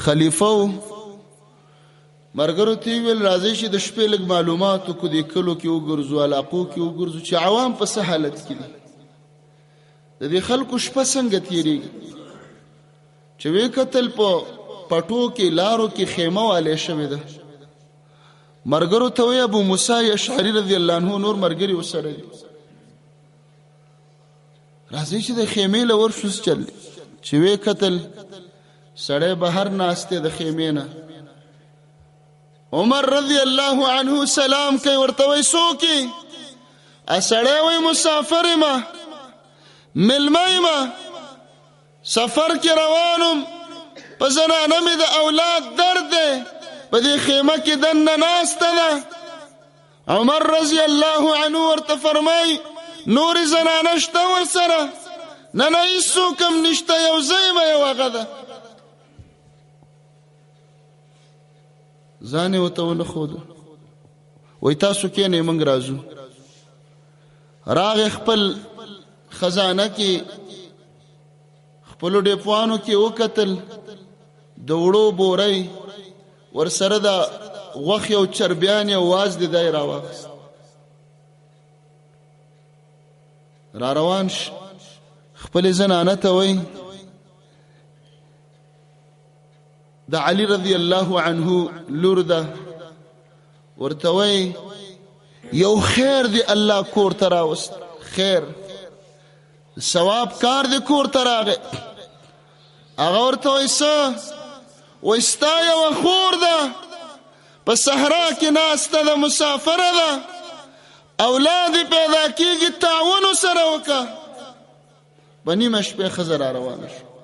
خلیفہ مرګرو ته ویل راځي چې د شپې لږ معلومات کو د کلو کې وګرځو علاقو کې وګرځو چې عوام په څه حالت کې دي د دې خلکو شپه څنګه تیریږي چې وی قتل په پټو کې لارو کې خیمه والے شوی ده مرګرو ته وی ابو موسی اشعری رضی الله عنه نور مرګري وسره دي راځي چې د خیمه لور شوس چل چې وی قتل سړی بهر ناشته د خیمه نه عمر رضی الله عنه سلام کوي ورته وای سوکي اسړی وای مسافر ما ملمای ما سفر کې روانم په زنانه مې د اولاد درد ده په دې خیمه کې دنه ناسته ده عمر رضی الله عنه ورته فرمای نور زنانه شته ورسره نه نه هیڅ کم نشته یو ځای ما یو هغه ده ځانې ورته ونښودو وایي تاسو کښېنئ موږ راځو راغې خپل خزانه کې خپلو ډیپوانو کې وکتل د وړو بورۍ ورسره د غوښې او چربیانې او واز د دی راواخیست را روان خپلې زنانه ته وایي د علی رضی الله عنه لور ده ورته وایي یو خیر دی الله کور ته راوست خیر ثواب کار دی کور ته راغی هغه ورته وایي څه وایي ستا یوه خور ده په صحرا کې ناسته ده مسافره ده اولاد پیدا کېږي تعاون سره وکړه په نیمه شپې ښځه را روانه شوه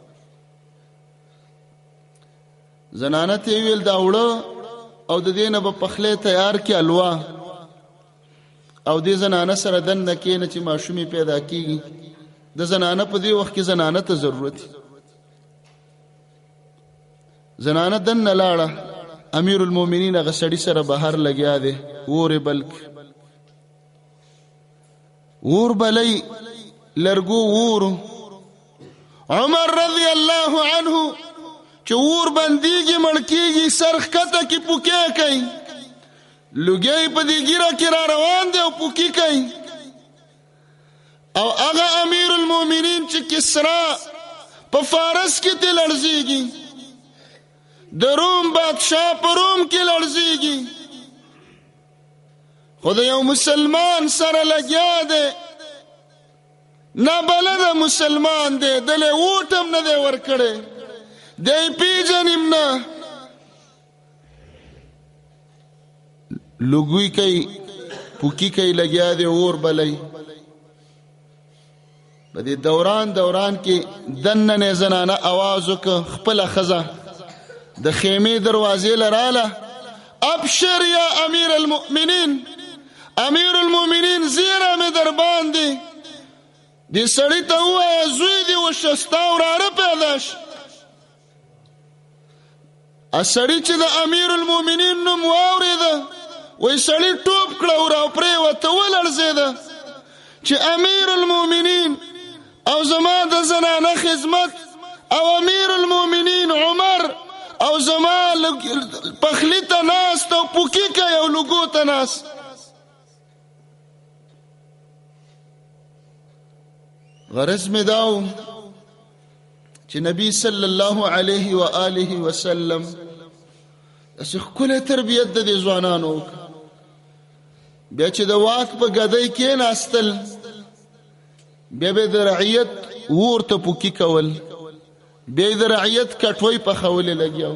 زنانه ته ویل دا وړه او د دې نه به پخلی تیار کړي الوا او دې زنانه سره دننه کښېنه چې ماشومې پیدا کېږي د زنانه په دې وخت کې زنانه ته ضرورت زنانه دننه لاړه امیر المؤمنین هغه سړي سره بهر لګیا دی اور بلک اور بلی لرګو اور عمر رضی الله عنه چې اور بندیږي مړ کېږي سر ښکته کې پوکې کوي لوګی په دې ګیره کې را روان دی او پوکي کوي او هغه امیر المؤمنین چې کسرا په فارس کې ته لړزيږي د روم بادشاہ په روم کې لړزيږي خو د یو مسلمان سره لګیا دی نابلده مسلمان دی دلې ووټ هم نه دی ورکړی دی پیژنیم نه لوګوی کوي پوکی کوي لګیا دی اور بلی په دې دوران کې دننه زنانه آواز وکړه خپله ښځه د خیمې دروازې لراله ابشر یا امیر المؤمنین امیر المؤمنین زیره مې در باندې دې سړي ته ووایه زوی دې وشه ستا وراره پیدا شه سړي چې د امیر المؤمنین نوم واورېده وایي سړي ټوپ کړه او راپرېوته ولړزېده چې امیر المؤمنین او زما د زنانه خدمت او امیر المؤمنین عمر او زما پخلی ته ناست او پوکي کوي او لوګو ته ناست غرض مې دا و چې نبی صلی الله علیه و آله وسلم داسې ښکلی تربیت د دې ځوانانو وکړه بیا چې د واک په ګدۍ کېناستل بیا به د رعیت اور ته پوکي کول بیا د رعیت کټوۍ پخولې لګیا